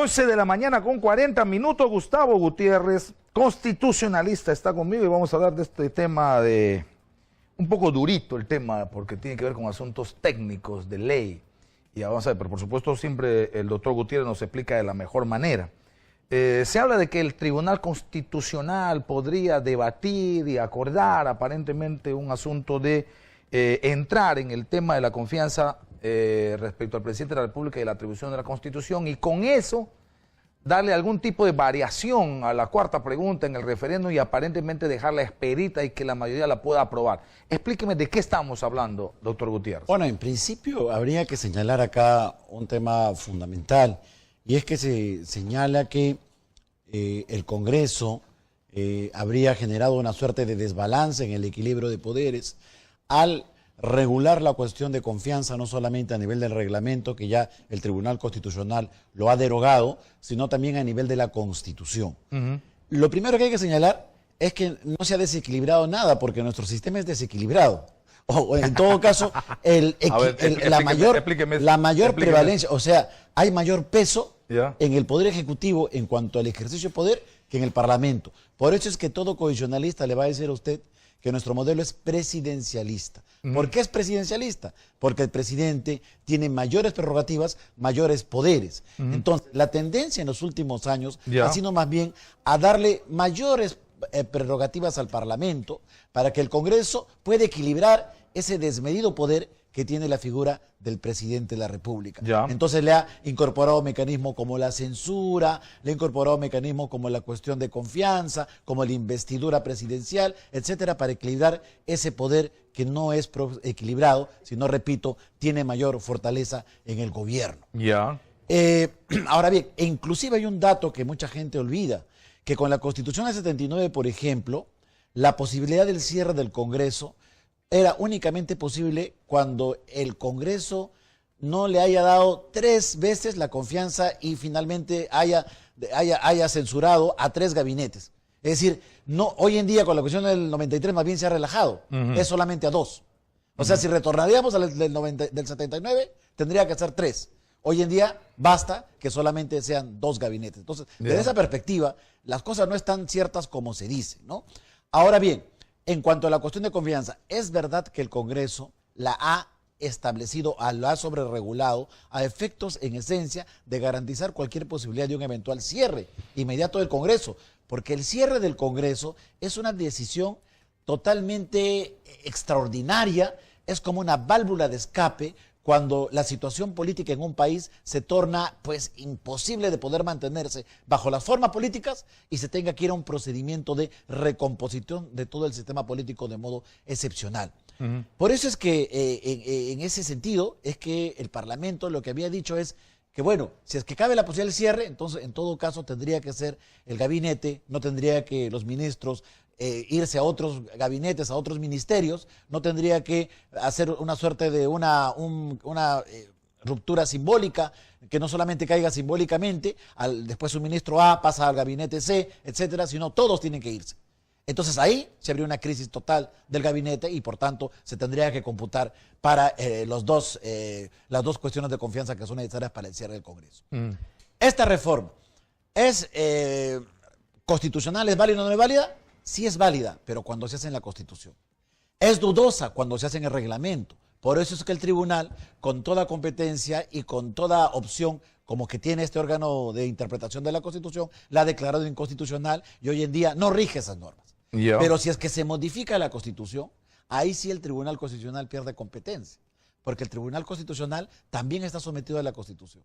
11 de la mañana con 40 minutos. Gustavo Gutiérrez, constitucionalista, está conmigo y vamos a hablar de este tema de... Un poco durito el tema porque tiene que ver con asuntos técnicos de ley. Y vamos a ver, pero por supuesto siempre el doctor Gutiérrez nos explica de la mejor manera. Se habla de que el Tribunal Constitucional podría debatir y acordar aparentemente un asunto de entrar en el tema de la confianza respecto al presidente de la República y la atribución de la Constitución, y con eso darle algún tipo de variación a la cuarta pregunta en el referéndum y aparentemente dejarla expedita y que la mayoría la pueda aprobar. Explíqueme de qué estamos hablando, doctor Gutiérrez. Bueno, en principio habría que señalar acá un tema fundamental, y es que se señala que el Congreso habría generado una suerte de desbalance en el equilibrio de poderes al regular la cuestión de confianza, no solamente a nivel del reglamento, que ya el Tribunal Constitucional lo ha derogado, sino también a nivel de la Constitución. Lo primero que hay que señalar es que no se ha desequilibrado nada, porque nuestro sistema es desequilibrado. O en todo caso, la mayor prevalencia, o sea, hay mayor peso en el Poder Ejecutivo en cuanto al ejercicio de poder que en el Parlamento. Por eso es que todo constitucionalista le va a decir a usted que nuestro modelo es presidencialista. ¿Por qué es presidencialista? Porque el presidente tiene mayores prerrogativas, mayores poderes. Entonces, la tendencia en los últimos años ha sido más bien a darle mayores prerrogativas al Parlamento para que el Congreso pueda equilibrar ese desmedido poder que tiene la figura del presidente de la República. Entonces le ha incorporado mecanismos como la censura, le ha incorporado mecanismos como la cuestión de confianza, como la investidura presidencial, etcétera, para equilibrar ese poder que no es equilibrado, sino, repito, tiene mayor fortaleza en el gobierno. Ahora bien, inclusive hay un dato que mucha gente olvida, que con la Constitución del 79, por ejemplo, la posibilidad del cierre del Congreso era únicamente posible cuando el Congreso no le haya dado 3 veces la confianza y finalmente haya censurado a 3 gabinetes. Es decir, no, hoy en día con la Constitución del 93 más bien se ha relajado, es solamente a 2. O sea, si retornaríamos al del 79, tendría que ser 3. Hoy en día basta que solamente sean 2 gabinetes. Entonces, desde esa perspectiva, las cosas no están ciertas como se dice, ¿no? Ahora bien, en cuanto a la cuestión de confianza, es verdad que el Congreso la ha establecido, la ha sobreregulado a efectos, en esencia, de garantizar cualquier posibilidad de un eventual cierre inmediato del Congreso, porque el cierre del Congreso es una decisión totalmente extraordinaria, es como una válvula de escape cuando la situación política en un país se torna pues imposible de poder mantenerse bajo las formas políticas y se tenga que ir a un procedimiento de recomposición de todo el sistema político de modo excepcional. Por eso es que en ese sentido es que el Parlamento lo que había dicho es que bueno, si es que cabe la posibilidad del cierre, entonces en todo caso tendría que ser el gabinete, no tendría que los ministros irse a otros gabinetes, a otros ministerios, no tendría que hacer una suerte de una ruptura simbólica, que no solamente caiga simbólicamente, después un ministro A pasa al gabinete C, etcétera, sino todos tienen que irse. Entonces ahí se habría una crisis total del gabinete y por tanto se tendría que computar para las dos cuestiones de confianza que son necesarias para el cierre del Congreso. Esta reforma es constitucional, ¿es válida o no es válida? Sí es válida, pero cuando se hace en la Constitución. Es dudosa cuando se hace en el reglamento. Por eso es que el tribunal, con toda competencia y con toda opción, como que tiene este órgano de interpretación de la Constitución, la ha declarado inconstitucional y hoy en día no rige esas normas. Pero si es que se modifica la Constitución, ahí sí el Tribunal Constitucional pierde competencia, porque el Tribunal Constitucional también está sometido a la Constitución.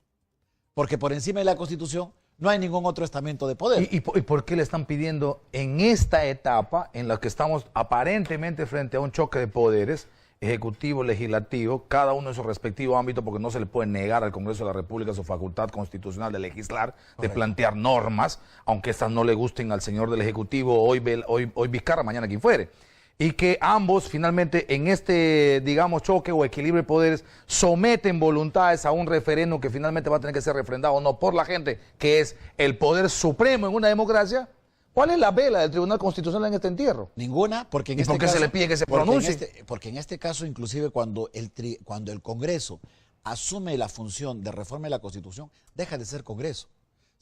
Porque por encima de la Constitución no hay ningún otro estamento de poder. ¿Y por qué le están pidiendo en esta etapa en la que estamos aparentemente frente a un choque de poderes, ejecutivo, legislativo, cada uno en su respectivo ámbito, porque no se le puede negar al Congreso de la República su facultad constitucional de legislar, de plantear normas, aunque estas no le gusten al señor del Ejecutivo, hoy Vizcarra, mañana quien fuere? Y que ambos finalmente en este, digamos, choque o equilibrio de poderes someten voluntades a un referéndum que finalmente va a tener que ser refrendado no por la gente, que es el poder supremo en una democracia. ¿Cuál es la vela del Tribunal Constitucional en este entierro? Ninguna, porque en este caso... ¿Y por qué se le pide que se pronuncie? Porque en este caso, inclusive, cuando el Congreso asume la función de reforma de la Constitución, deja de ser Congreso.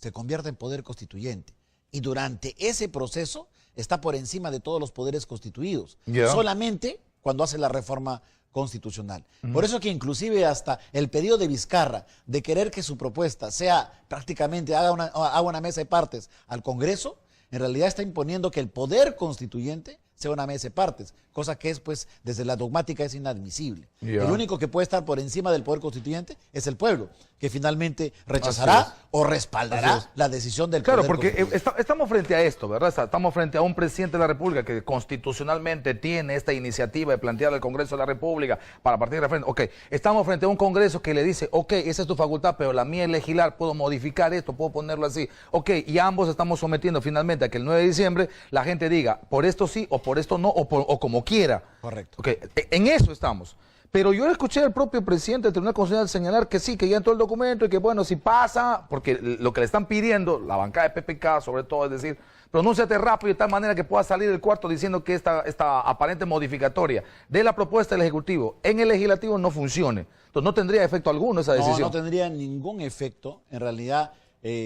se convierte en poder constituyente. Y durante ese proceso está por encima de todos los poderes constituidos. Solamente cuando hace la reforma constitucional. Por eso que inclusive hasta el pedido de Vizcarra de querer que su propuesta sea prácticamente, haga una mesa de partes al Congreso, en realidad está imponiendo que el poder constituyente sea una mesa de partes, cosa que es, pues, desde la dogmática es inadmisible. El único que puede estar por encima del poder constituyente es el pueblo, que finalmente rechazará o respaldará la decisión del poder constituyente. Claro, porque estamos frente a esto, ¿verdad? Estamos frente a un presidente de la República que constitucionalmente tiene esta iniciativa de plantear al Congreso de la República para partir de referéndum. Ok, estamos frente a un Congreso que le dice, ok, esa es tu facultad, pero la mía es legislar, puedo modificar esto, puedo ponerlo así. Ok, y ambos estamos sometiendo finalmente a que el 9 de diciembre la gente diga, por esto sí o por esto no, o como quiera. Correcto. Okay, en eso estamos. Pero yo escuché al propio presidente del Tribunal Constitucional señalar que sí, que ya entró el documento y que bueno, si pasa, porque lo que le están pidiendo, la bancada de PPK sobre todo, es decir, pronúnciate rápido de tal manera que pueda salir del cuarto diciendo que esta aparente modificatoria de la propuesta del Ejecutivo en el Legislativo no funcione. Entonces no tendría efecto alguno esa decisión. No tendría ningún efecto. En realidad,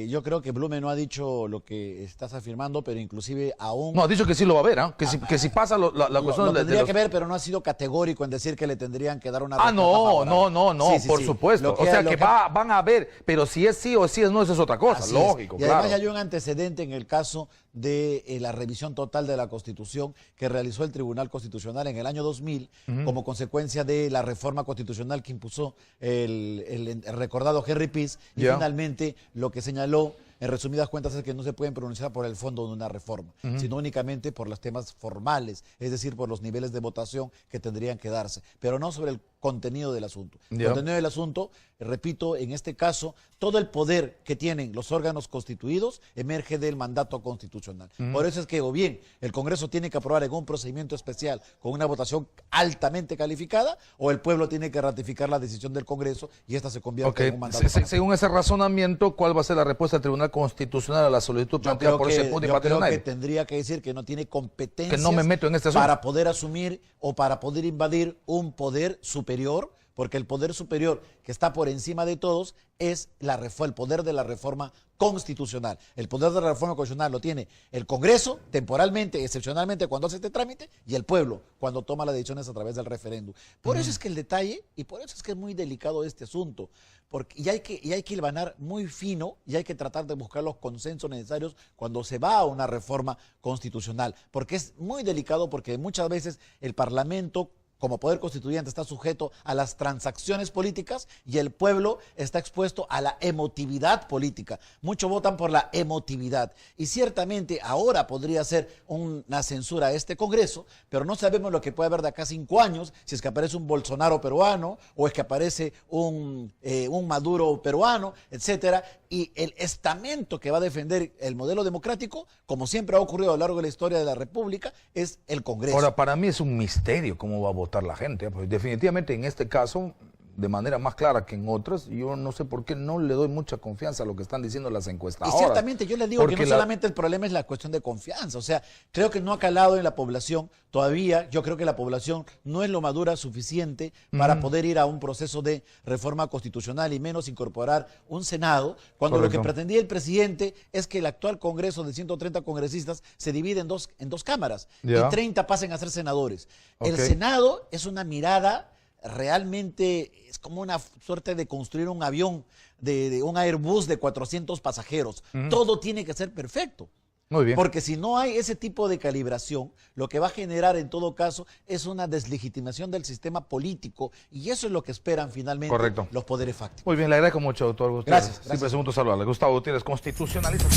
yo creo que Blume no ha dicho lo que estás afirmando, pero inclusive aún... No, ha dicho que sí lo va a ver, ¿eh? Que si pasa la cuestión... Lo tendría que ver, pero no ha sido categórico en decir que le tendrían que dar una respuesta favorable. Sí, por supuesto. O sea, que van a ver, pero si es sí o si es no, eso es otra cosa, lógico, claro. Y además ya hay un antecedente en el caso de la revisión total de la Constitución que realizó el Tribunal Constitucional en el año 2000 como consecuencia de la reforma constitucional que impuso el recordado Henry Pease y finalmente lo que señaló en resumidas cuentas es que no se pueden pronunciar por el fondo de una reforma, sino únicamente por los temas formales, es decir, por los niveles de votación que tendrían que darse, pero no sobre el contenido del asunto. El contenido del asunto, repito, en este caso, todo el poder que tienen los órganos constituidos emerge del mandato constitucional. Por eso es que o bien el Congreso tiene que aprobar en un procedimiento especial con una votación altamente calificada, o el pueblo tiene que ratificar la decisión del Congreso y esta se convierte en un mandato. Según ese razonamiento, ¿cuál va a ser la respuesta del Tribunal Constitucional a la solicitud planteada por ese punto? Yo creo que tendría que decir que no tiene competencias que no me meto en este asunto para poder asumir o para poder invadir un poder superior, porque el poder superior que está por encima de todos es el poder de la reforma constitucional. El poder de la reforma constitucional lo tiene el Congreso, temporalmente, excepcionalmente, cuando hace este trámite, y el pueblo, cuando toma las decisiones a través del referéndum. Por eso es que el detalle, y por eso es que es muy delicado este asunto, porque y hay que hilvanar muy fino y hay que tratar de buscar los consensos necesarios cuando se va a una reforma constitucional, porque es muy delicado, porque muchas veces el Parlamento como poder constituyente está sujeto a las transacciones políticas y el pueblo está expuesto a la emotividad política. Muchos votan por la emotividad y ciertamente ahora podría ser una censura a este Congreso, pero no sabemos lo que puede haber de acá a 5 años, si es que aparece un Bolsonaro peruano o es que aparece un Maduro peruano, etcétera. Y el estamento que va a defender el modelo democrático, como siempre ha ocurrido a lo largo de la historia de la República, es el Congreso. Ahora, para mí es un misterio cómo va a votar la gente, pues definitivamente en este caso, de manera más clara que en otras, yo no sé por qué no le doy mucha confianza a lo que están diciendo las encuestadoras. Y ciertamente yo les digo que no solamente el problema es la cuestión de confianza, o sea, creo que no ha calado en la población todavía, yo creo que la población no es lo madura suficiente para poder ir a un proceso de reforma constitucional y menos incorporar un Senado, cuando lo que pretendía el presidente es que el actual Congreso de 130 congresistas se divide en dos cámaras y 30 pasen a ser senadores. El Senado es una mirada realmente, es como una suerte de construir un avión, de un Airbus de 400 pasajeros. Todo tiene que ser perfecto. Muy bien. Porque si no hay ese tipo de calibración, lo que va a generar en todo caso es una deslegitimación del sistema político y eso es lo que esperan finalmente los poderes fácticos. Muy bien, le agradezco mucho, doctor Gutiérrez. Gracias. Siempre es un gusto saludarle. Gustavo Gutiérrez, constitucionalista.